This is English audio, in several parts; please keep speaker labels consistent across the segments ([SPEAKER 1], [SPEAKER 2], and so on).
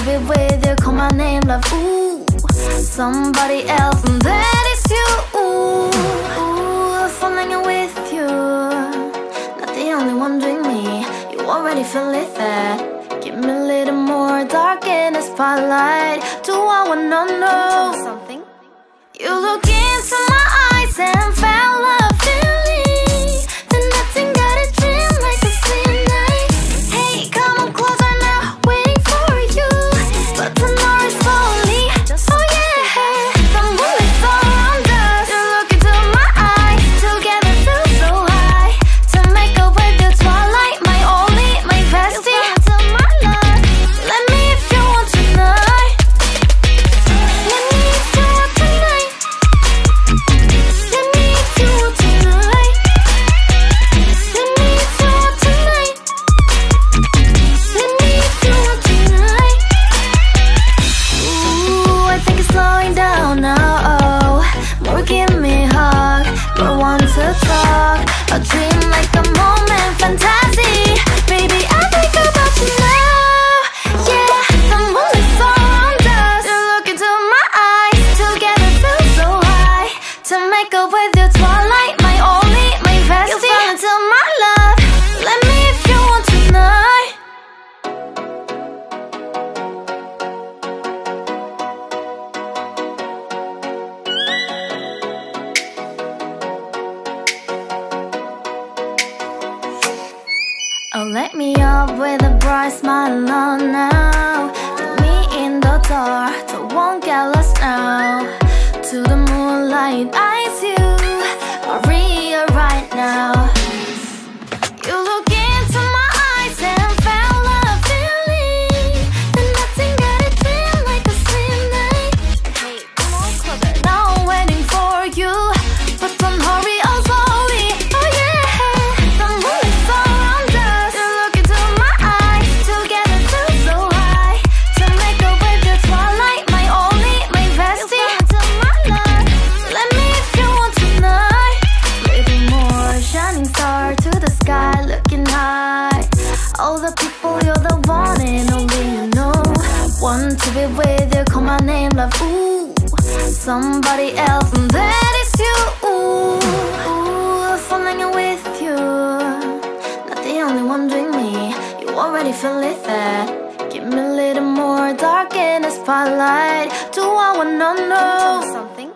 [SPEAKER 1] to be with you, call my name, love. Ooh, somebody else, and that is you. Ooh, falling in with you, not the only one doing me. You already feel it there. Give me a little more dark in the spotlight. Do I wanna know something? You look into my eyes and fell love feeling. Then nothing got a dream like a same night. Hey, come on closer now, waiting for you. But the door is slowly. Oh yeah, the moonlight's around us. You look into my eyes, together feel so high. To make up with the twilight, my only, my bestie. To my love, let me if you want tonight. Let me if you want tonight. Let me if you want tonight. Let me if you want tonight. Let me if you want tonight. Ooh, I think it's slowing down now. Oh, more give me a hug, more want to talk. A dream like a moment, fantasy. Baby, I think about you now. Yeah, the moonlight's around us. You look into my eyes, together feel so high. To make up with your twilight, my only, my bestie. You fall into my love. Let me if you want tonight. Oh, let me up with a bright smile on now. Put me in the dark, so won't get lost now. To the moonlight, eyes you, Maria right now. You look into my eyes and fell love feeling. Then nothing got a dream like a same night. Hey, come on closer, now I'm waiting for you. But don't hurry, oh slowly. Oh yeah, the moonlight's around us. You look into my eyes, together feel so high. To make up with your twilight, my only, my bestie. To my love, let me if you want tonight. Little more shining star to the sky, looking high. All the people, you're the one and only you know. Want to be with you, call my name, love. Ooh, somebody else, and that is you. Ooh, falling in with you, not the only one doing me. You already feel it there. Give me a little more dark in the spotlight. Do I wanna know something?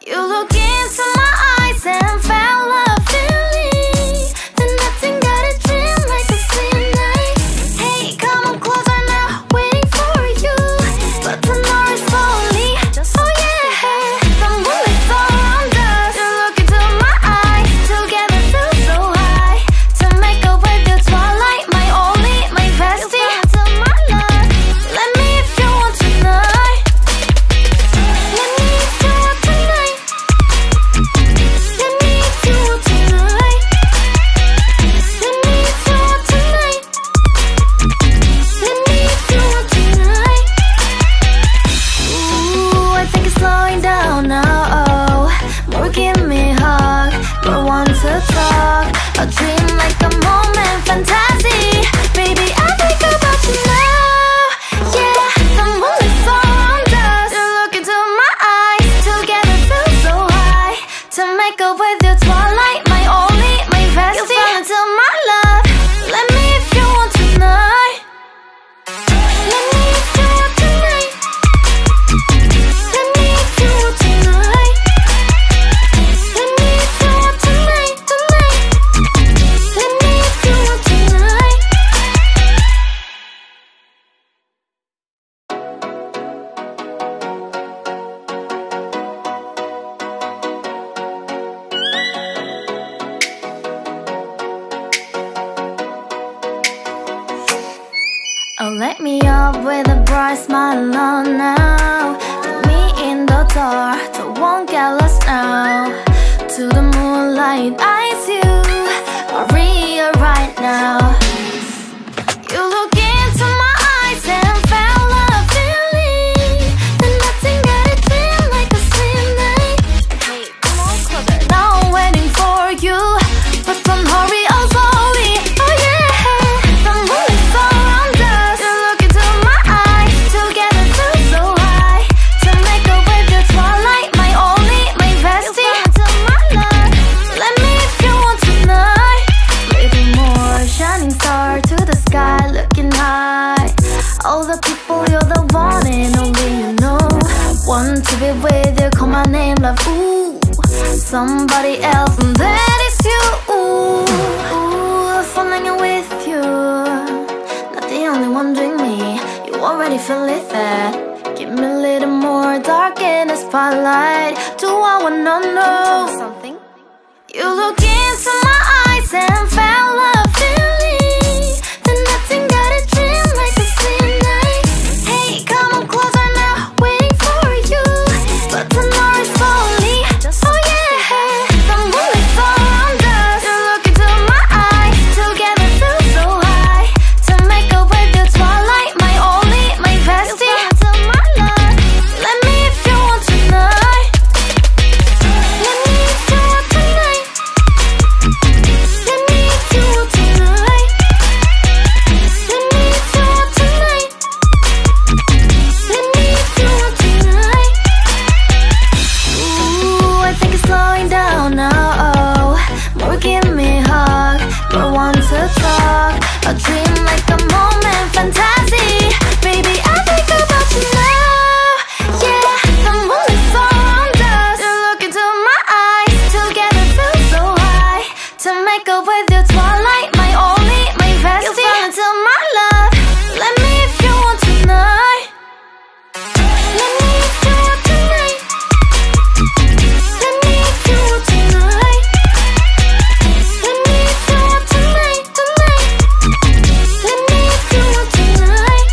[SPEAKER 1] You look into my eyes and fell love feeling. Then nothing got a dream like a same night. Hey, come on closer now, waiting for you. But the door is slowly. Oh yeah, the moonlight's around us. You look into my eyes, together feel so high. To make up with the twilight, my only, my bestie. To my love, let me if you want tonight. Let me if you want tonight. Let me if you want tonight. Let me if you want tonight. Let me if you want tonight. Ooh, I think it's slowing down now. Oh, more give me a hug, more want to talk. A dream like a moment, fantasy. Baby, I think about you now. Yeah, the moonlight's around us. You look into my eyes, together feel so high. To make up with your twilight, my only, my bestie. You fall into my love. Let me if you want tonight. Let me if you want tonight. Let me if you want tonight. Let me if you want tonight, tonight. Let me if you want tonight. Oh, let me up with a bright smile on now. Put me in the dark, so won't get lost now. To the moonlight, eyes you, Maria right now. You look into my eyes and fell love feeling. Then nothing got a dream like a same night. Hey, come on closer, now I'm waiting for you. But don't hurry, oh slowly. Oh yeah, the moonlight's around us. You look into my eyes, somebody else, and that is you. Ooh, falling in with you. Not the only one doing me. You already feel it there. Give me a little more dark in the spotlight. Do I wanna know something? You look into my eyes and felt love feeling. Then nothing got a dream like a sweet night. Hey, come on closer now, waiting for you. But tomorrow is only, oh yeah, the moonlight's around us. You look into my eyes, together feel so high. To make up with the twilight, my only, my bestie. You fall into my love. Let me if you want tonight. Let me if you want tonight. Let me if you want tonight. Let me if you want tonight. Let me if you want tonight. Ooh, I think it's slowing down now. Oh, more give me a hug, more want to talk. A dream like a moment, fantasy. Baby, I think about you now. Yeah, the moonlight's around us. You look into my eyes, together feel so high. To make up with your twilight, my only, my bestie. You fall into my love. Let me if you want tonight. Let me if you want tonight. Let me if you want tonight. Let me if you want tonight, tonight. Let me if you want tonight.